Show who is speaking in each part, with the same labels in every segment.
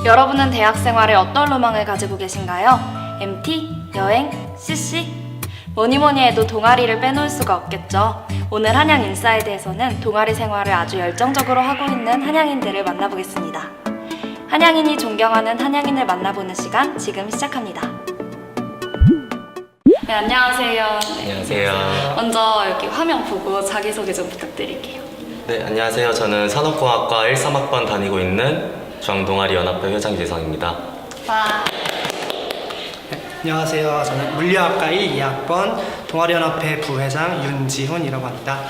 Speaker 1: 여러분은 대학 생활에 어떤 로망을 가지고 계신가요? MT? 여행? CC? 뭐니뭐니 해도 동아리를 빼놓을 수가 없겠죠. 오늘 한양 인사이드에서는 동아리 생활을 아주 열정적으로 하고 있는 한양인들을 만나보겠습니다. 한양인이 존경하는 한양인을 만나보는 시간 지금 시작합니다. 네, 안녕하세요.
Speaker 2: 안녕하세요.
Speaker 1: 먼저 여기 화면 보고 자기소개 좀 부탁드릴게요.
Speaker 2: 네, 안녕하세요. 저는 산업공학과 13학번 다니고 있는 중앙동아리연합회 회장 유재성입니다.
Speaker 1: 와.
Speaker 3: 안녕하세요. 저는 물리학과 1, 2학번 동아리연합회 부회장 윤지훈이라고 합니다.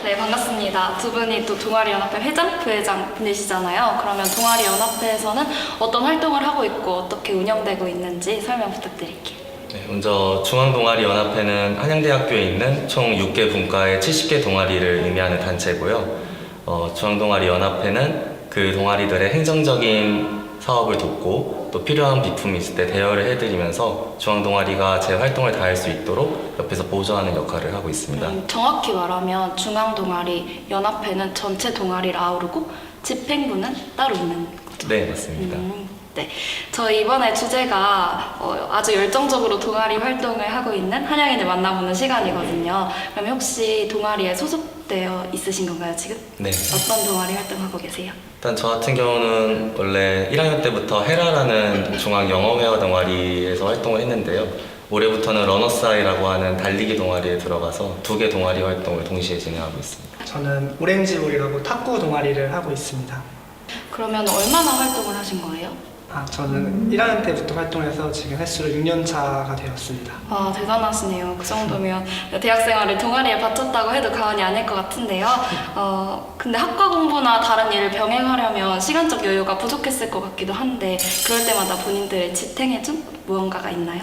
Speaker 1: 네, 반갑습니다. 두 분이 또 동아리연합회 회장, 부회장 분이시잖아요. 그러면 동아리연합회에서는 어떤 활동을 하고 있고 어떻게 운영되고 있는지 설명 부탁드릴게요.
Speaker 2: 네, 먼저 중앙동아리연합회는 한양대학교에 있는 총 6개 분과의 70개 동아리를 의미하는 단체고요. 중앙동아리연합회는 그 동아리들의 행정적인 사업을 돕고 또 필요한 비품이 있을 때 대여를 해드리면서 중앙동아리가 제 활동을 다할 수 있도록 옆에서 보조하는 역할을 하고 있습니다.
Speaker 1: 정확히 말하면 중앙동아리 연합회는 전체 동아리를 아우르고 집행부는 따로 있는 거죠?
Speaker 2: 네, 맞습니다.
Speaker 1: 네, 저희 이번에 주제가 아주 열정적으로 동아리 활동을 하고 있는 한양인을 만나보는 시간이거든요. 그럼 혹시 동아리에 소속되어 있으신 건가요, 지금?
Speaker 2: 네.
Speaker 1: 어떤 동아리 활동하고 계세요?
Speaker 2: 일단 저 같은 경우는 원래 1학년 때부터 헤라라는 중앙영어회화 동아리에서 활동을 했는데요. 올해부터는 러너스하이라고 하는 달리기 동아리에 들어가서 2개 동아리 활동을 동시에 진행하고 있습니다.
Speaker 3: 저는 오렌지볼이라고 탁구 동아리를 하고 있습니다.
Speaker 1: 그러면 얼마나 활동을 하신 거예요?
Speaker 3: 저는 1학년 때부터 활동해서 지금 횟수로 6년 차가 되었습니다.
Speaker 1: 아, 대단하시네요. 그 정도면 대학생활을 동아리에 바쳤다고 해도 과언이 아닐 것 같은데요. 근데 학과 공부나 다른 일을 병행하려면 시간적 여유가 부족했을 것 같기도 한데 그럴 때마다 본인들의 지탱해준 무언가가 있나요?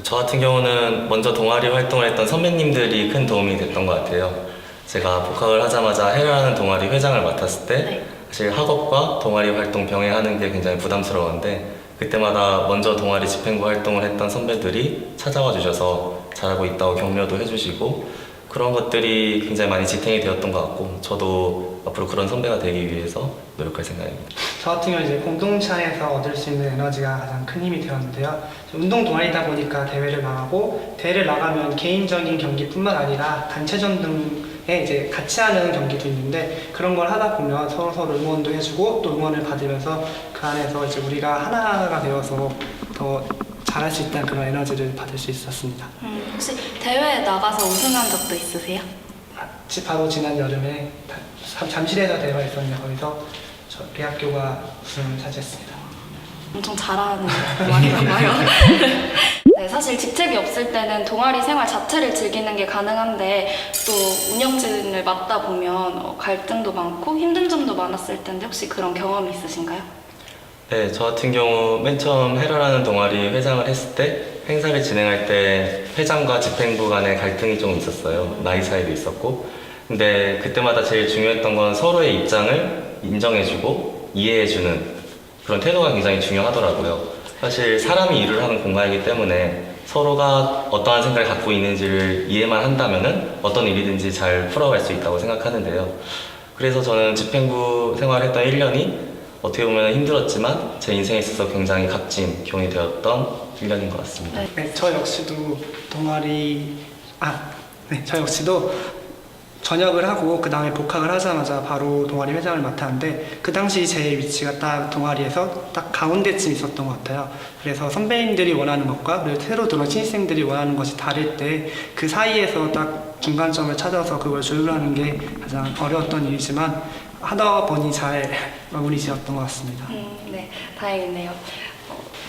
Speaker 2: 저 같은 경우는 먼저 동아리 활동을 했던 선배님들이 큰 도움이 됐던 것 같아요. 제가 복학을 하자마자 헤라라는 동아리 회장을 맡았을 때
Speaker 1: 네.
Speaker 2: 사실 학업과 동아리 활동 병행하는 게 굉장히 부담스러웠는데 그때마다 먼저 동아리 집행부 활동을 했던 선배들이 찾아와 주셔서 잘하고 있다고 격려도 해주시고 그런 것들이 굉장히 많이 지탱이 되었던 것 같고 저도 앞으로 그런 선배가 되기 위해서 노력할 생각입니다.
Speaker 3: 저 같은 경우는 이제 공동체에서 얻을 수 있는 에너지가 가장 큰 힘이 되었는데요. 운동 동아리다 보니까 대회를 나가고 대회를 나가면 개인적인 경기뿐만 아니라 단체전 등에 이제 같이 하는 경기도 있는데 그런 걸 하다 보면 서로 응원도 해주고 또 응원을 받으면서 그 안에서 이제 우리가 하나가 되어서 더 잘할 수 있다는 그런 에너지를 받을 수 있었습니다.
Speaker 1: 혹시 대회에 나가서 우승한 적도 있으세요?
Speaker 3: 바로 지난 여름에 잠실에서 대회가 있었는데 거기서 저희 학교가 우승을 차지했습니다.
Speaker 1: 엄청 잘하는 동아리라고 봐요. 네, 사실 직책이 없을 때는 동아리 생활 자체를 즐기는 게 가능한데 또 운영진을 맡다 보면 갈등도 많고 힘든 점도 많았을 텐데 혹시 그런 경험이 있으신가요?
Speaker 2: 네, 저 같은 경우 맨 처음 헤라라는 동아리 회장을 했을 때 행사를 진행할 때 회장과 집행부 간의 갈등이 좀 있었어요. 나이 차이도 있었고 근데 그때마다 제일 중요했던 건 서로의 입장을 인정해주고 이해해주는 그런 태도가 굉장히 중요하더라고요. 사실 사람이 일을 하는 공간이기 때문에 서로가 어떠한 생각을 갖고 있는지를 이해만 한다면은 어떤 일이든지 잘 풀어갈 수 있다고 생각하는데요. 그래서 저는 집행부 생활했던 1년이 어떻게 보면 힘들었지만 제 인생에 있어서 굉장히 값진 교훈이 되었던 1년인 것 같습니다.
Speaker 3: 네, 저 역시도 저 역시도 전역을 하고 그 다음에 복학을 하자마자 바로 동아리 회장을 맡았는데 그 당시 제 위치가 딱 동아리에서 딱 가운데쯤 있었던 것 같아요. 그래서 선배님들이 원하는 것과 그리고 새로 들어온 신입생들이 원하는 것이 다를 때 그 사이에서 딱 중간점을 찾아서 그걸 조율하는 게 가장 어려웠던 일이지만 하다 보니 잘 마무리 지었던 것 같습니다.
Speaker 1: 네, 다행이네요.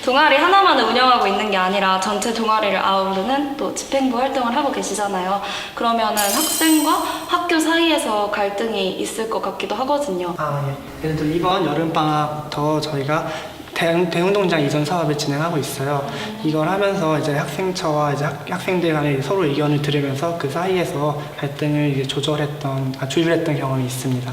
Speaker 1: 동아리 하나만을 운영하고 있는 게 아니라 전체 동아리를 아우르는 또 집행부 활동을 하고 계시잖아요. 그러면은 학생과 학교 사이에서 갈등이 있을 것 같기도 하거든요.
Speaker 3: 예. 예를 들어 이번 여름방학부터 저희가 대운동장 이전 사업을 진행하고 있어요. 이걸 하면서 이제 학생처와 이제 학생들 간에 서로 의견을 들으면서 그 사이에서 갈등을 이제 조율했던 경험이 있습니다.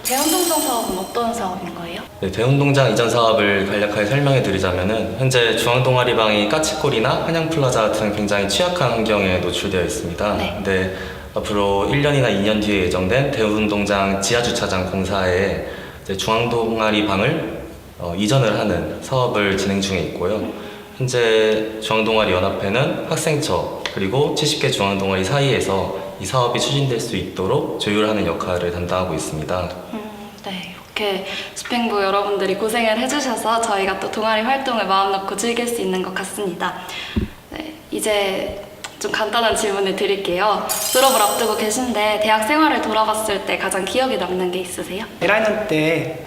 Speaker 1: 대운동장 사업은 어떤 사업인 거예요?
Speaker 2: 네, 대운동장 이전 사업을 간략하게 설명해 드리자면은 현재 중앙동아리방이 까치골이나 한양플라자 같은 굉장히 취약한 환경에 노출되어 있습니다.
Speaker 1: 네.
Speaker 2: 근데 앞으로 1년이나 2년 뒤에 예정된 대운동장 지하주차장 공사에 이제 중앙동아리 방을 이전을 하는 사업을 진행 중에 있고요. 현재 중앙동아리 연합회는 학생처 그리고 70개 중앙동아리 사이에서 이 사업이 추진될 수 있도록 조율하는 역할을 담당하고 있습니다.
Speaker 1: 네, 이렇게 집행부 여러분들이 고생을 해주셔서 저희가 또 동아리 활동을 마음 놓고 즐길 수 있는 것 같습니다. 네, 이제 좀 간단한 질문을 드릴게요. 졸업을 앞두고 계신데 대학 생활을 돌아봤을 때 가장 기억에 남는 게 있으세요?
Speaker 3: 1학년 때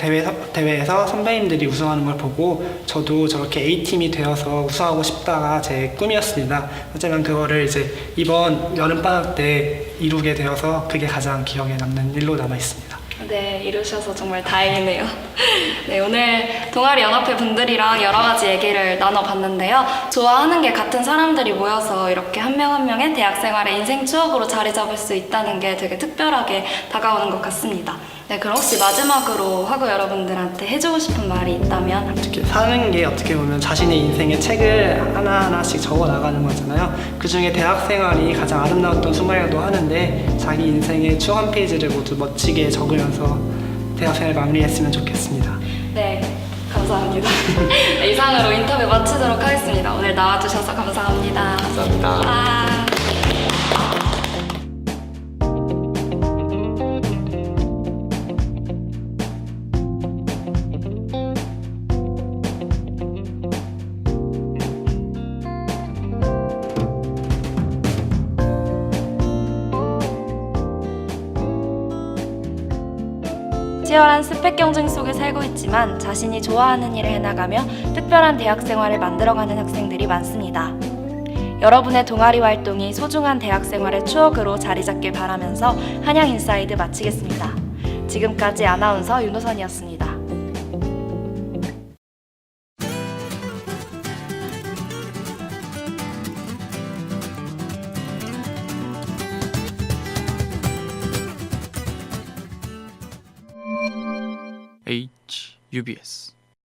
Speaker 3: 대회에서 선배님들이 우승하는 걸 보고 저도 저렇게 A팀이 되어서 우승하고 싶다가 제 꿈이었습니다. 하지만 그거를 이제 이번 여름방학 때 이루게 되어서 그게 가장 기억에 남는 일로 남아 있습니다.
Speaker 1: 네, 이루셔서 정말 다행이네요. 네, 오늘 동아리 연합회 분들이랑 여러 가지 얘기를 나눠봤는데요. 좋아하는 게 같은 사람들이 모여서 이렇게 한 명 한 명의 대학 생활의 인생 추억으로 자리 잡을 수 있다는 게 되게 특별하게 다가오는 것 같습니다. 네, 그럼 혹시 마지막으로 학우 여러분들한테 해주고 싶은 말이 있다면?
Speaker 3: 이렇게 사는 게 어떻게 보면 자신의 인생의 책을 하나하나씩 적어 나가는 거잖아요. 그 중에 대학 생활이 가장 아름다웠던 순간이라도 하는데 자기 인생의 추억 한 페이지를 모두 멋지게 적으면서 대학 생활 마무리했으면 좋겠습니다.
Speaker 1: 네, 감사합니다. 네, 이상으로 인터뷰 마치도록 하겠습니다. 오늘 나와주셔서 감사합니다.
Speaker 2: 감사합니다.
Speaker 1: 아. 치열한 스펙 경쟁 속에 살고 있지만 자신이 좋아하는 일을 해나가며 특별한 대학 생활을 만들어가는 학생들이 많습니다. 여러분의 동아리 활동이 소중한 대학 생활의 추억으로 자리 잡길 바라면서 한양 인사이드 마치겠습니다. 지금까지 아나운서 윤호선이었습니다.
Speaker 4: HUBS